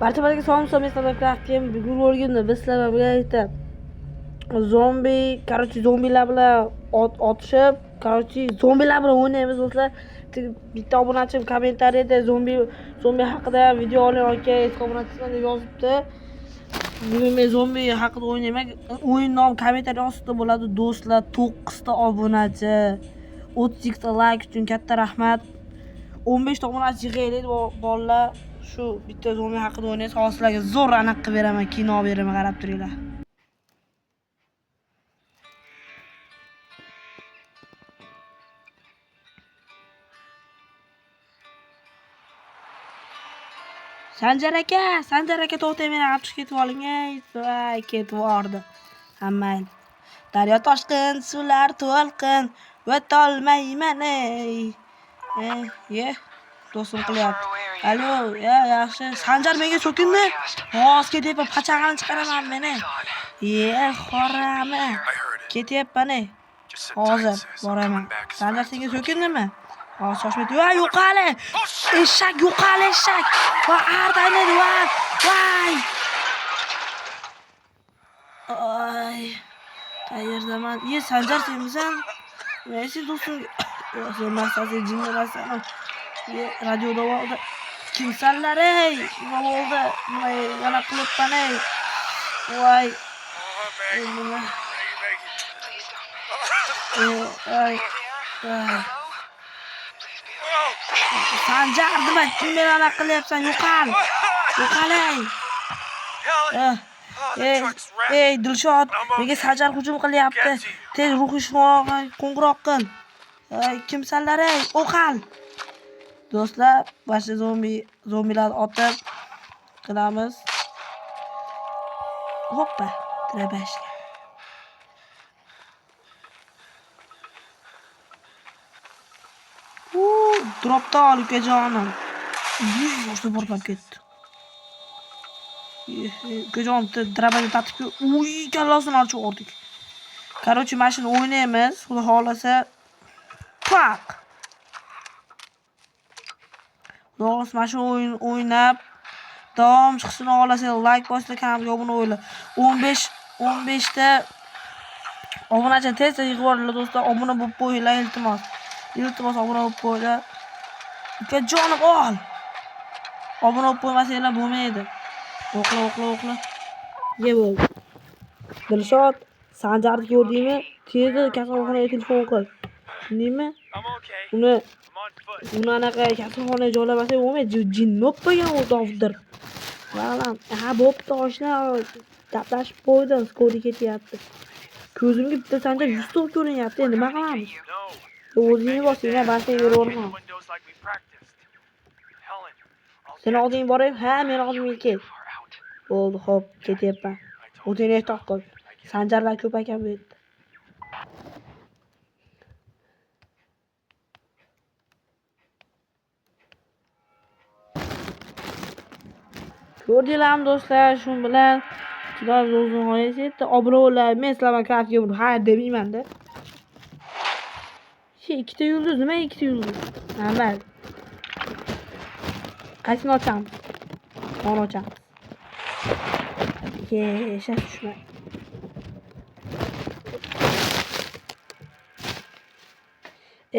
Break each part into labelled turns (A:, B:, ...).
A: Barchalarga salom, Minecraft Game bugun o'rganda biz sizlar bilan birgalikda zombilar bilan otishib, zombilar bilan o'ynaymiz do'stlar. Bitta obunachim kommentariyada zombi haqida video oling aka, obunachimdan deb yozibdi. Bugun men zombi haqida o'ynayman. O'yin nomi kommentariy ostida bo'ladi do'stlar. 9 ta obunachi, 32 ta like uchun katta rahmat. 15 ta obunachi yig'aylik bolalar. Shu bitta zombi haqida o'ynaysiz, hozir sizlarga zo'r aniq qilib beraman, kino beraman, qarab turinglar. Sanjar aka to'xtang, meni olib chiqib ketib oling, voy ketib yubordi. Hammang. Daryo toshqin, suvlar to'lqin, o'tolmayman do'stim qilyapti. Alo, yaxshi. Sanjar menga so'kinmi? Hozir ketyapman, pachag'ani chiqaraman meni. Xorami. Ketyapman. Hozir boraman. Sanjar senga so'kindimi? Hozir shoshmaydi. Voy, yo'qali. Eshak, yo'qali eshak. Va ardaydi, voy. Ay. Qayerdaman? Sanjar senmisan? Neyse do'stim. Sen masasi jinnasan. Radioda oldi. Kimsanlar ey? Nima bo'ldi? Nima yana qilibman ey? Voy. Nima? Sanjar, nima kimga ana qilyapsan? Yo'qal ey Dilshod, menga Sanjar hujum qilyapti. Tez ruhiy shifoxonaga qo'ng'iroq qil. Kimsanlar ey? O'qal. Do'stlar, boshqa zombilar otib qilamiz. Hoppa, trabashga. Dropda ukajonim. Boshqa portlab ketdi. Ukajon drabani tatib, kallasini olib chiqardik. Короче, mashina o'ynaymiz, xudo xolasa. Pak. Do'st, mashina o'ynab davom chiqishini xohlasangiz like bosing, kanalga obuna bo'ling. 15 ta obunachini tez yig'ib yuboringlar do'stlar. Obuna bo'lib qo'yinglar, iltimos. Obuna bo'lib qo'yinglar. Ukajonim ol. Obuna bo'lib qo'ymasanglar bo'lmaydi. O'qla. Ye bo'ldi. Dilshod, Sanjarni ko'rdingmi? Tezda kasalxonaga telefon qil. Nima? Uni anaqa kasalxonaga joylamasak bo'lmaydi. Jinni o'ppagan u dovdir. Valam, bo'pti oshna, gaplashib qo'ydim, skori ketyapti. Ko'zimga bitta Sanjar yuzta ko'rinyapti. Nima qilamiz? O'zingni bosing, barchaga beraverma. Sen oldinga boraymi? Ha, men oldimga kel. Bo'ldi, xo'p, ketyapman. O'zingni ehtiyot qil. Sanjarlar ko'p ekan bu yerda. Ko'rdinglarmi do'stlar, shu bilan sizlar o'zingizga qo'yasizlar. Obuna bo'ling. Men sizlar bilan Craft Game ha demayman-da. Ikkita yulduz, nima ikkita yulduz? Mayli. Qaysini ochamiz? Mana ochamiz. Shak tushma.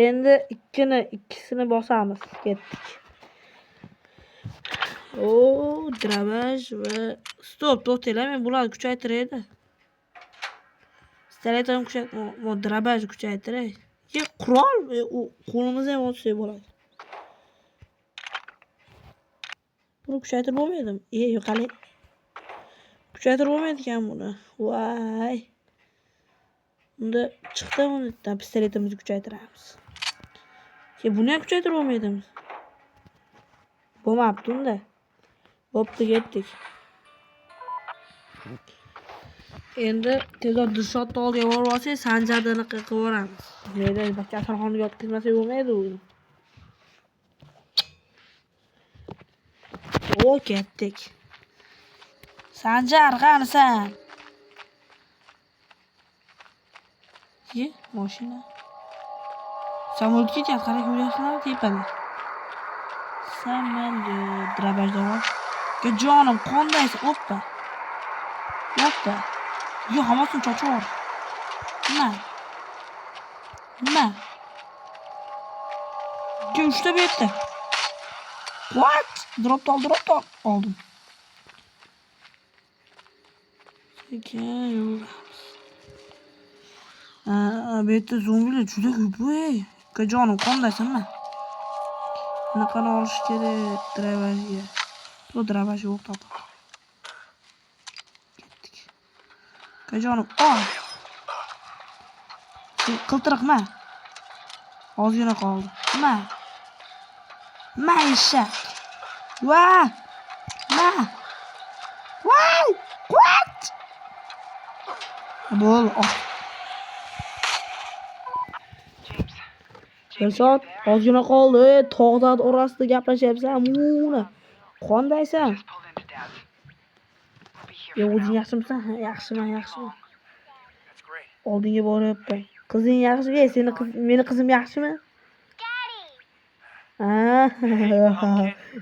A: Endi ikkisini bosamiz. Ketdik. Drabaj va stop, to'xtanglar, men bularni kuchaytiraydi. Staletani drabaj kuchaytiray. Qurol, qo'limizni ham olsak bo'ladi. Buni kuchaytirib bo'lmaydimi? Yo'qali. Kuchaytirib bo'lmaydi ekan buni. Voy. Unda chiqdi, uni pistoletimizni kuchaytiramiz. Buni ham kuchaytirib bo'lmaydimi? Bo'lmabdi unda. Bo'pti, ketdik. Endi tezroq Dilshodni oldiga borib olsak, Sanjarni anaqa qilib yuboramiz. Meni kasalxonaga yotqizmasak bo'lmaydi u. Ketdik. Sanjar, qanisan? Mashina. Samolyot ketyapti, qarang, ko'ryapsizlarmi tepada? Samolyot drabajda bor. Jonim, qondaysiz? Oppa. Oppa. Yo, hammasini chochib yubor. Nima? Yo, 3 ta berdi. What? Drop oldim. Sekin. Bu yerda zombilar juda ko'p. Jonim, qondaysanmi? Bunaqani olish kerak dravajga. Bu dravaj yo'q topa. Ketdik. Jonim, qiltiriqma. Ozgina qoldi. Nima eshak? Wow! What? Bo'l. Soat ozgina qoldi. Tog'dan orasida gaplashyapsan. Muna. Qondaysan? Yo, o'zing yaxshimisan? Yaxshiman. Oldinga boryapman. Qizing yaxshimi? Meni qizim yaxshimi?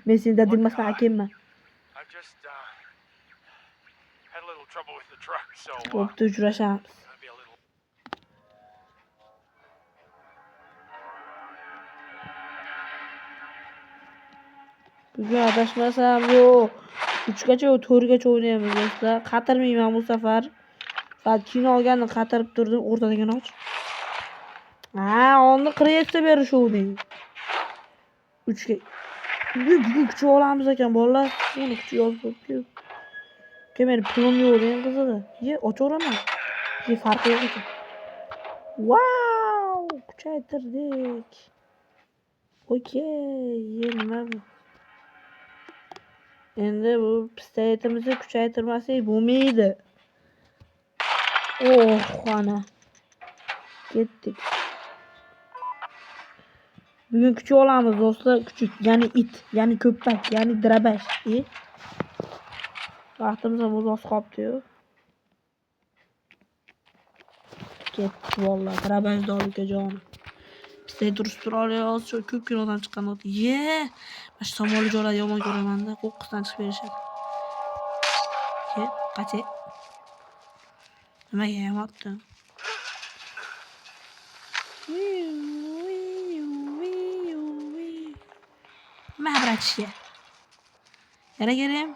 A: Men seni dading emasman, akamman. Bo'pti, uchrashamiz. Bugun adashmasam, 3 gacha, 4 gacha o'ynaymiz do'stlar. Qatirmayman bu safar. Faqat kino olganni qatirib turdim, o'rtadagina och. Onni qiriyatda berishuvding. 3 ga. Bugun kuch olamiz ekan, bolalar. Buni kuch yozib. Meni pulim yo'q degan qizidi. Ochaveraman. Farqi yo'q ekan. Wow! Kuchaytirdik. Okey, nima bu? Endi bu pistoletimizni kuchaytirmasak bo'lmaydi. Xona. Ketdik. Bugun kuch olamiz do'stlar, kuch, ya'ni it, ya'ni ko'ppak, ya'ni drabash. Vaqtimiz ham oz qolibdi-yu. Ketdik vallahi, drabash dolika jon. Pistolet urishib tura olamiz, shu ko'p kinodan chiqqan ot. Mana shu samolyot joylarni yomon ko'raman-da, qo'qqisdan chiqib berishadi. Qachi. Nimaga yamatdi? Bratishga. Yana kelayim.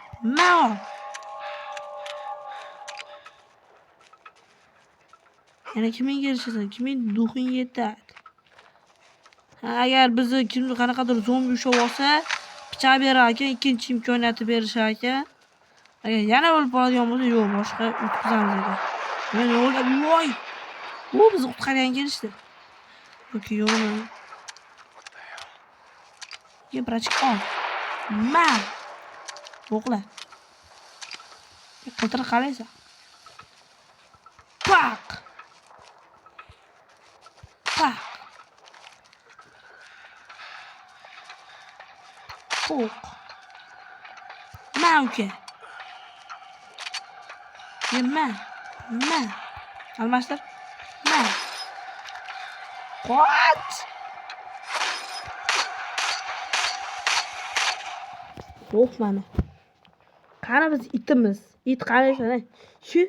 A: Yana kiming kelishasan? Kiming duxing yetadi? Agar bizni kimni qanaqadir zombi ushlab olsa, pichoq berar ekan, ikkinchi imkoniyati berishar ekan. Agar yana o'lib qoladigan bo'lsa, yo'q, boshqa o'tkazamiz ekan. Men o'ylab, voy! Bu bizni qutqargan kelishdi. Yoki yo'qmi? Brachik ol. To'qla. Qiltirib qaraysan. Pak. Qo'q. Uka. Nima? Almashtir. What? Yo'q mana. Qani biz itimiz. It qaraysan, Shu.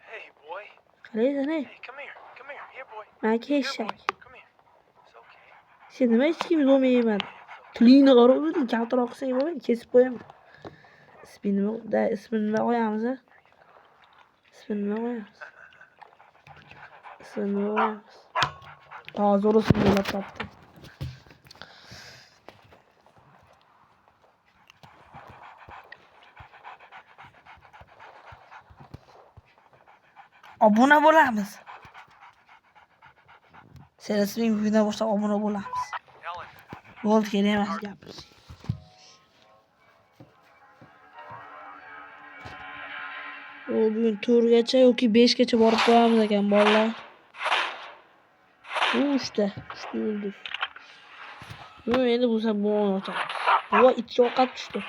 B: Hey boy.
A: Qaraysan,
B: Hey, come here. Here boy.
A: Eshak.
B: Come here. It's okay.
A: Sen nima hech kim zo'mayman? Tilingni qarab, kaltaroq qilsang bo'lmaydi, kesib qo'yaman. Ismini nima qo'yamiz? Hozir o'sini o'ylab topdim. Obuna bo'lamiz. Sen isming videodan boshlab obuna bo'lamiz. Bo'ldi, kerak emas gapirish. Bugun 4 gacha yoki 5 gacha borib qo'yamiz ekan, bolalar. 3 yulduz. Endi bu safar bo'lmay o'tadi. Bu itga ovqat tushdi.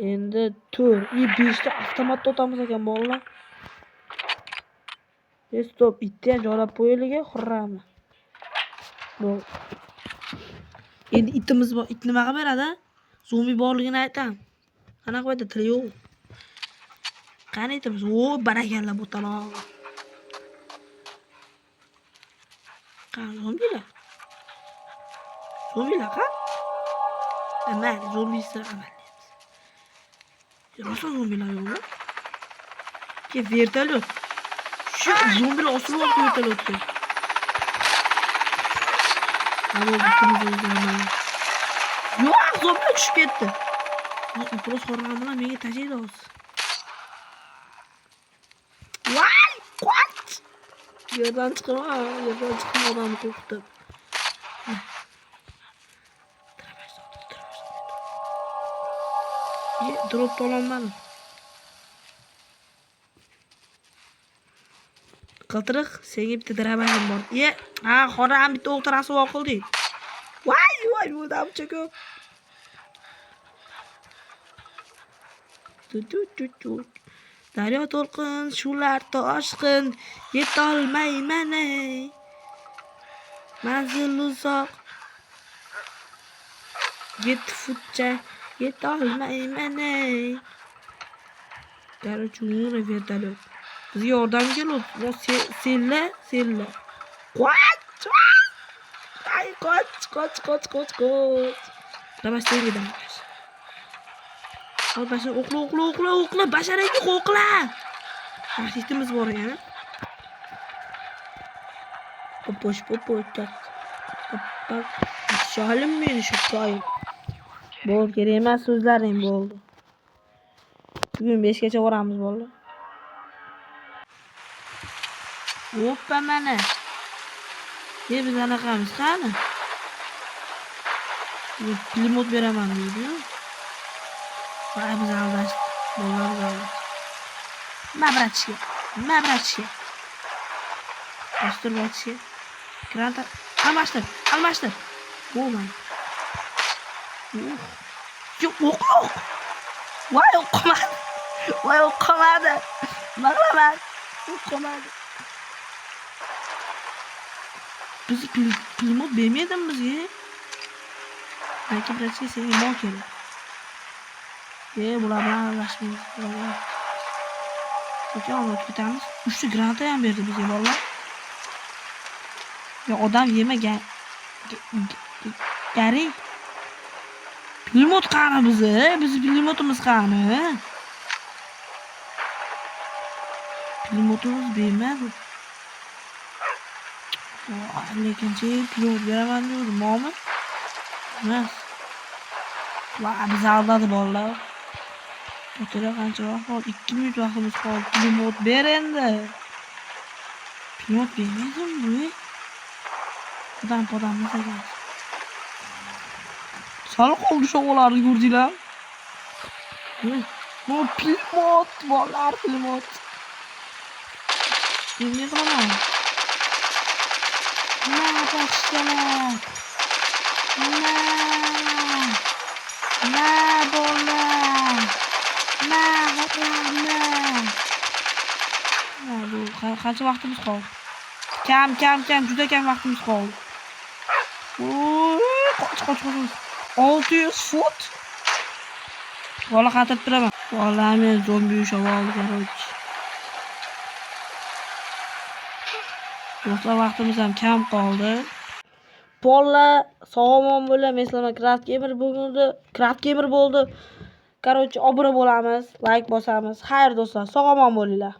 A: Endi 4, 5 ta avtomatda o'tamiz ekan, bolalar. Stop, itni ham joylab qo'yaylik, xurrami. Bu. Endi itimiz bor. It nimaga beradi? Zombi borligini aytam. Qanaqa qo'ydi tili yo'q. Qani aytamiz? O, barakalla bu talon. Qani zombilar? Zombilar qa? Amal, zombisi amal. Nasıl zombiler yo'q? Ke vertolyot. Şu zombilar osilib olibdi vertolyotga. Havo bittimiz o'zlarini. Yo'q, zombilar tushib ketdi. Biroz xo'rg'an bilan menga tashlaydi hozir. Voy, qoch! Yerdan chiqma, odamni qo'rqitib. Drop ololmadim. Qiltiriq, senga bitta drabashim bor. Ha, xoram bitta o'q tarasi voq qildik. Voy, o'ldam cho'kib. Daryo to'lqin, shular toshqin, yetolmayman ey. Manzil uzoq. 7 futcha yetolmayman ey. Daryo chunura vertolyot. Bizga yordam keladi. Sella. Qoch! Ay, qoch. Damas senga damas. Al bashar o'qla. Basharangga o'qla. Tahdidimiz bor yana. Poposh. Sholim meni shoyim. Bo'ldi, kerak emas so'zlaring bo'ldi. Bugun 5 gacha boramiz bo'ldi. Hoppa mana. Biz anaqamiz qani? Pulemyot beraman deydi. Voy, biz aldash. Bo'ladi. Mabratishga. Bostirmoqchi. Grant almashtir. Bo'lmadi. Yo'q, o'q. Voy, o'qmadi. Mag'laman. O'qmadi. Biz pulemyot bermaydimi bizga? Balki birazga senga mol kerak. Bular bilan aralashmaymiz. Kecha olib ketamiz. 3 ta granta ham berdi bizga bolalar. Ya odam yemagan. Gari. Pulemyot qani bizi? Bizi pulemyotimiz qani? Pulemyotimiz bermadi. Lekin pulemyot beraman deydi, mo'mi? Emas. Biz aldadi bolalar. O'tira qancha vaqt qoldi? 2 minut vaqtimiz qoldi. Pulemyot ber endi. Pulemyot bermaydimi bu? Odam masalan. Sal qoldi sho'g'larni ko'rdinglar. Bu pulemyot, bolalar pulemyot. Nima qilaman? Nima boshqalar? Na bolalar. Bu qancha vaqtimiz qoldi? Kam, juda kam vaqtimiz qoldi. Qoch. 600 fut. Bola qatirib turaman. Bola men zombi ushavoldi, qaroch. Do'stlar, vaqtimiz ham kam qoldi. Bola sog'omon bo'ling, men Craft Gamer bo'ldi. Qaroch, obuna bo'lamiz, like bosamiz. Xayr do'stlar, sog'omon bo'linglar.